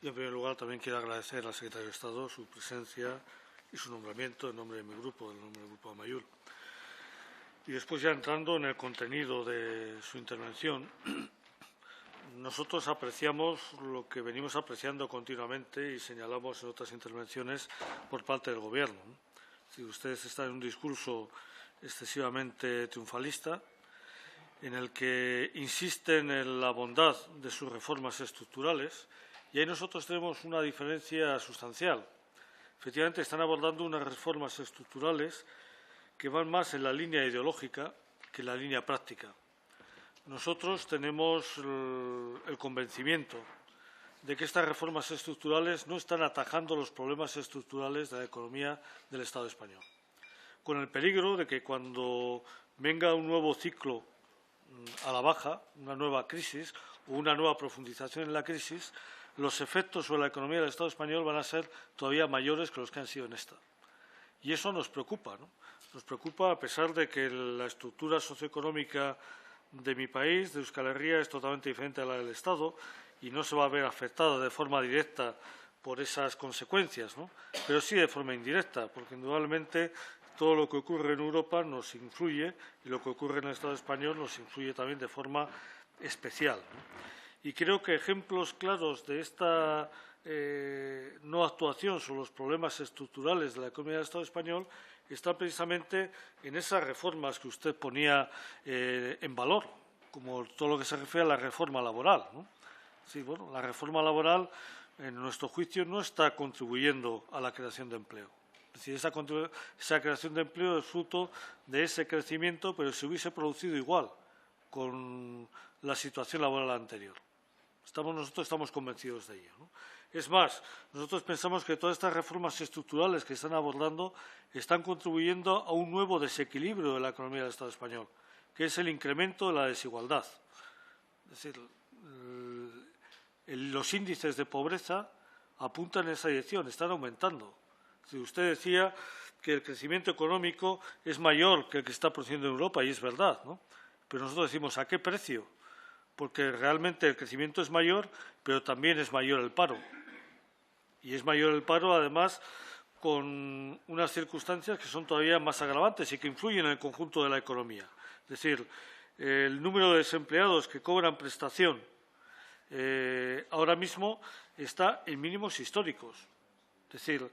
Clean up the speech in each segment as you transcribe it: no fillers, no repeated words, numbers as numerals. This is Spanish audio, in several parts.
Y en primer lugar también quiero agradecer al secretario de Estado su presencia y su nombramiento en nombre de mi grupo, en nombre del Grupo Amaiur. Y después ya entrando en el contenido de su intervención, nosotros apreciamos lo que venimos apreciando continuamente y señalamos en otras intervenciones por parte del Gobierno. Si ustedes están en un discurso excesivamente triunfalista, en el que insisten en la bondad de sus reformas estructurales, y ahí nosotros tenemos una diferencia sustancial. Efectivamente, están abordando unas reformas estructurales que van más en la línea ideológica que en la línea práctica. Nosotros tenemos el convencimiento de que estas reformas estructurales no están atajando los problemas estructurales de la economía del Estado español, con el peligro de que cuando venga un nuevo ciclo a la baja, una nueva crisis o una nueva profundización en la crisis, los efectos sobre la economía del Estado español van a ser todavía mayores que los que han sido en esta. Y eso nos preocupa, ¿no? Nos preocupa a pesar de que la estructura socioeconómica de mi país, de Euskal Herria, es totalmente diferente a la del Estado y no se va a ver afectada de forma directa por esas consecuencias, ¿no? Pero sí de forma indirecta, porque indudablemente todo lo que ocurre en Europa nos influye y lo que ocurre en el Estado español nos influye también de forma especial, ¿no? Y creo que ejemplos claros de esta no actuación sobre los problemas estructurales de la economía del Estado español están precisamente en esas reformas que usted ponía en valor, como todo lo que se refiere a la reforma laboral, ¿no? Sí, bueno, la reforma laboral, en nuestro juicio, no está contribuyendo a la creación de empleo. Es decir, esa creación de empleo es fruto de ese crecimiento, pero se hubiese producido igual con la situación laboral anterior. Nosotros estamos convencidos de ello, ¿no? Es más, nosotros pensamos que todas estas reformas estructurales que están abordando están contribuyendo a un nuevo desequilibrio de la economía del Estado español, que es el incremento de la desigualdad. Es decir, los índices de pobreza apuntan en esa dirección, están aumentando. Si usted decía que el crecimiento económico es mayor que el que está produciendo en Europa, y es verdad, ¿no? Pero nosotros decimos, ¿a qué precio? Porque realmente el crecimiento es mayor, pero también es mayor el paro. Y es mayor el paro, además, con unas circunstancias que son todavía más agravantes y que influyen en el conjunto de la economía. Es decir, el número de desempleados que cobran prestación ahora mismo está en mínimos históricos. Es decir,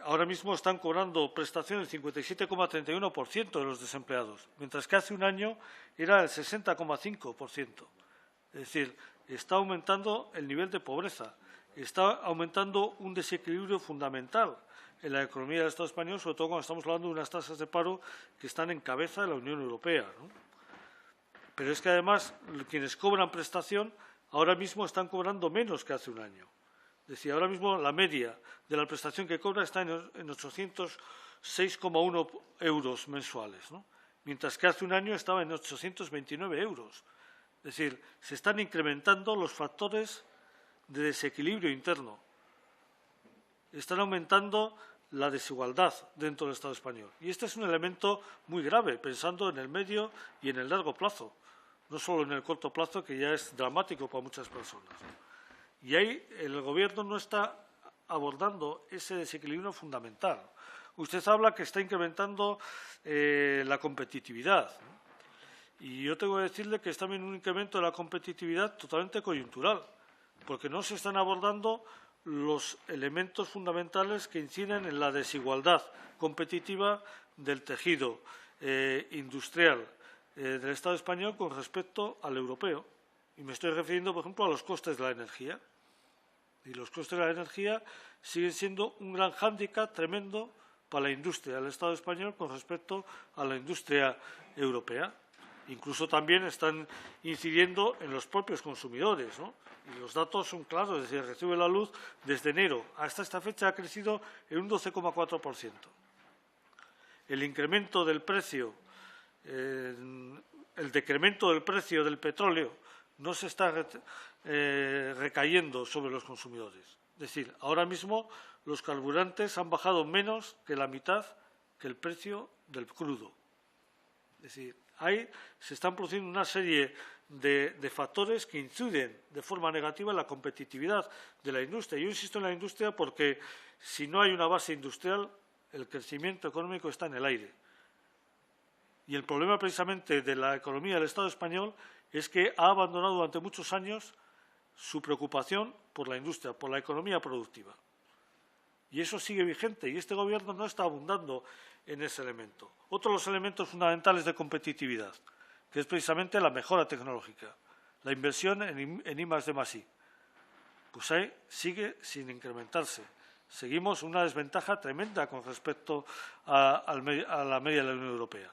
ahora mismo están cobrando prestaciones el 57,31% de los desempleados, mientras que hace un año era el 60,5%. Es decir, está aumentando el nivel de pobreza, está aumentando un desequilibrio fundamental en la economía del Estado español, sobre todo cuando estamos hablando de unas tasas de paro que están en cabeza de la Unión Europea, ¿no? Pero es que además quienes cobran prestación ahora mismo están cobrando menos que hace un año. Es decir, ahora mismo la media de la prestación que cobra está en 806,1 euros mensuales, ¿no? Mientras que hace un año estaba en 829 euros. Es decir, se están incrementando los factores de desequilibrio interno. Están aumentando la desigualdad dentro del Estado español. Y este es un elemento muy grave, pensando en el medio y en el largo plazo, no solo en el corto plazo, que ya es dramático para muchas personas, ¿no? Y ahí el Gobierno no está abordando ese desequilibrio fundamental. Usted habla que está incrementando la competitividad, ¿no? Y yo tengo que decirle que es también un incremento de la competitividad totalmente coyuntural, porque no se están abordando los elementos fundamentales que inciden en la desigualdad competitiva del tejido industrial del Estado español con respecto al europeo. Y me estoy refiriendo, por ejemplo, a los costes de la energía. Y los costes de la energía siguen siendo un gran hándicap tremendo para la industria del Estado español con respecto a la industria europea. Incluso también están incidiendo en los propios consumidores, ¿no? Y los datos son claros, es decir, el recibo de la luz desde enero hasta esta fecha ha crecido en un 12,4%. El incremento del precio, el decremento del precio del petróleo no se está recayendo sobre los consumidores. Es decir, ahora mismo los carburantes han bajado menos que la mitad que el precio del crudo. Es decir, ahí se están produciendo una serie de factores que inciden de forma negativa en la competitividad de la industria. Yo insisto en la industria porque si no hay una base industrial, el crecimiento económico está en el aire. Y el problema precisamente de la economía del Estado español es que ha abandonado durante muchos años su preocupación por la industria, por la economía productiva. Y eso sigue vigente y este Gobierno no está abundando en ese elemento. Otro de los elementos fundamentales de competitividad, que es precisamente la mejora tecnológica, la inversión en I+D+I. Pues ahí sigue sin incrementarse. Seguimos una desventaja tremenda con respecto a la media de la Unión Europea,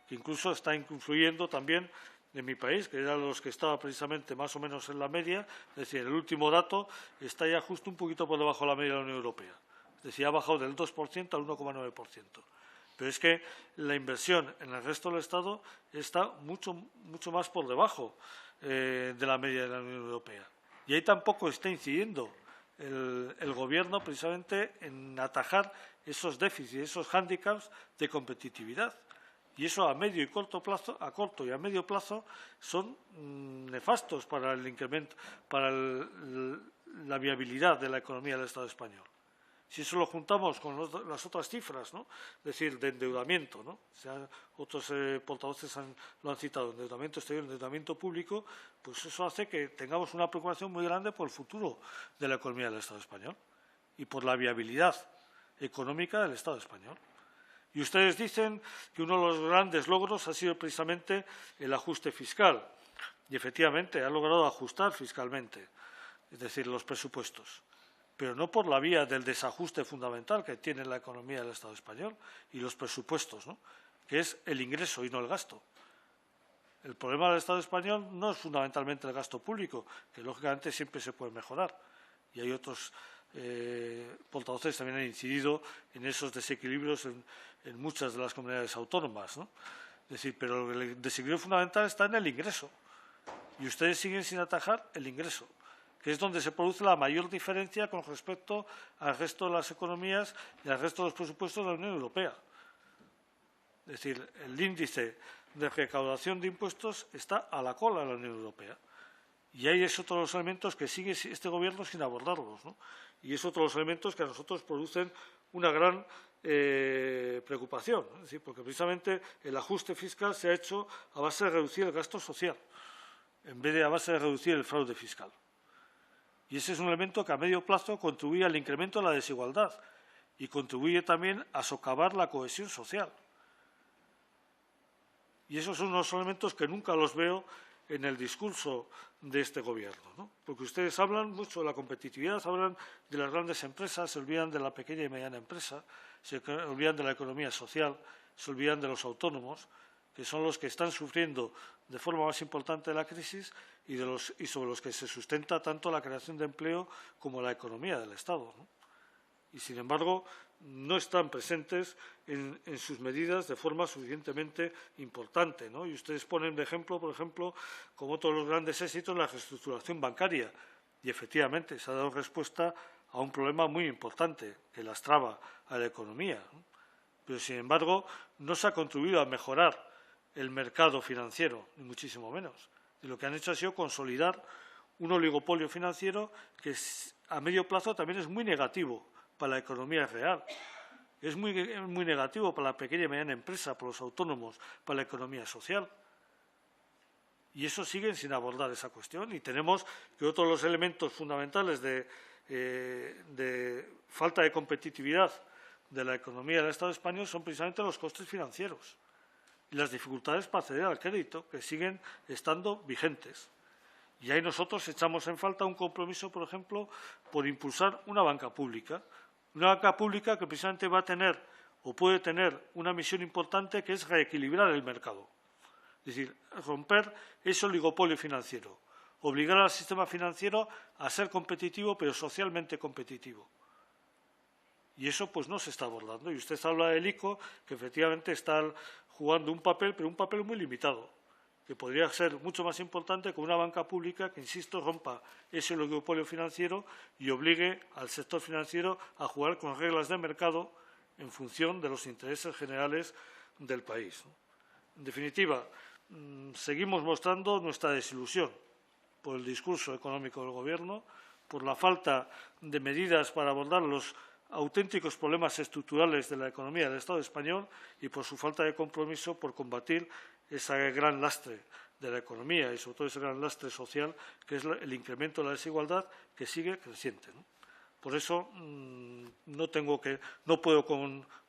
que incluso está influyendo también en mi país, que era los que estaba precisamente más o menos en la media. Es decir, el último dato está ya justo un poquito por debajo de la media de la Unión Europea. Es decir, ha bajado del 2% al 1,9%. Pero es que la inversión en el resto del Estado está mucho más por debajo de la media de la Unión Europea. Y ahí tampoco está incidiendo el Gobierno precisamente en atajar esos déficits, esos hándicaps de competitividad. Y eso a medio y corto plazo, a corto y a medio plazo, son nefastos para el incremento, para la viabilidad de la economía del Estado español. Si eso lo juntamos con las otras cifras, ¿no? Es decir, de endeudamiento, ¿no? Otros portavoces lo han citado, endeudamiento exterior, endeudamiento público, pues eso hace que tengamos una preocupación muy grande por el futuro de la economía del Estado español y por la viabilidad económica del Estado español. Y ustedes dicen que uno de los grandes logros ha sido precisamente el ajuste fiscal. Y efectivamente ha logrado ajustar fiscalmente, es decir, los presupuestos. Pero no por la vía del desajuste fundamental que tiene la economía del Estado español y los presupuestos, ¿no? Que es el ingreso y no el gasto. El problema del Estado español no es fundamentalmente el gasto público, que lógicamente siempre se puede mejorar. Y hay otros portavoces también han incidido en esos desequilibrios en muchas de las comunidades autónomas, ¿no? Es decir, pero el desequilibrio fundamental está en el ingreso. Y ustedes siguen sin atajar el ingreso, que es donde se produce la mayor diferencia con respecto al resto de las economías y al resto de los presupuestos de la Unión Europea. Es decir, el índice de recaudación de impuestos está a la cola de la Unión Europea. Y ahí es otro de los elementos que sigue este Gobierno sin abordarlos, ¿no? Y es otro de los elementos que a nosotros producen una gran preocupación, ¿no? Es decir, porque precisamente el ajuste fiscal se ha hecho a base de reducir el gasto social, en vez de a base de reducir el fraude fiscal. Y ese es un elemento que a medio plazo contribuye al incremento de la desigualdad y contribuye también a socavar la cohesión social. Y esos son unos elementos que nunca los veo en el discurso de este Gobierno, ¿no? Porque ustedes hablan mucho de la competitividad, hablan de las grandes empresas, se olvidan de la pequeña y mediana empresa, se olvidan de la economía social, se olvidan de los autónomos, que son los que están sufriendo de forma más importante la crisis y sobre los que se sustenta tanto la creación de empleo como la economía del Estado, ¿no? Y, sin embargo, no están presentes en sus medidas de forma suficientemente importante, ¿no? Y ustedes ponen de ejemplo, por ejemplo, como otro de los grandes éxitos, la reestructuración bancaria. Y, efectivamente, se ha dado respuesta a un problema muy importante que lastraba a la economía, ¿no? Pero, sin embargo, no se ha contribuido a mejorar el mercado financiero, ni muchísimo menos. Y lo que han hecho ha sido consolidar un oligopolio financiero que a medio plazo también es muy negativo para la economía real. Es muy negativo para la pequeña y mediana empresa, para los autónomos, para la economía social. Y eso siguen sin abordar esa cuestión. Y tenemos que otro de los elementos fundamentales de falta de competitividad de la economía del Estado español son precisamente los costes financieros y las dificultades para acceder al crédito, que siguen estando vigentes. Y ahí nosotros echamos en falta un compromiso, por ejemplo, por impulsar una banca pública que precisamente va a tener o puede tener una misión importante, que es reequilibrar el mercado. Es decir, romper ese oligopolio financiero, obligar al sistema financiero a ser competitivo, pero socialmente competitivo. Y eso pues no se está abordando. Y usted habla del ICO, que efectivamente está jugando un papel, pero un papel muy limitado, que podría ser mucho más importante con una banca pública que, insisto, rompa ese oligopolio financiero y obligue al sector financiero a jugar con reglas de mercado en función de los intereses generales del país, ¿no? En definitiva, seguimos mostrando nuestra desilusión por el discurso económico del Gobierno, por la falta de medidas para abordar los auténticos problemas estructurales de la economía del Estado español y por su falta de compromiso por combatir ese gran lastre de la economía y sobre todo ese gran lastre social que es el incremento de la desigualdad que sigue creciente, ¿no? Por eso no puedo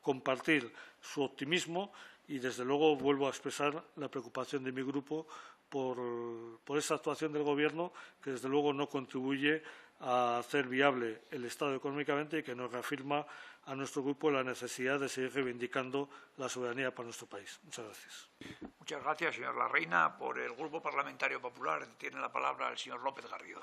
compartir su optimismo y desde luego vuelvo a expresar la preocupación de mi grupo por esa actuación del Gobierno que desde luego no contribuye a hacer viable el Estado económicamente y que nos reafirma a nuestro grupo la necesidad de seguir reivindicando la soberanía para nuestro país. Muchas gracias. Muchas gracias, señor Larreina. Por el Grupo Parlamentario Popular tiene la palabra el señor López Garrido.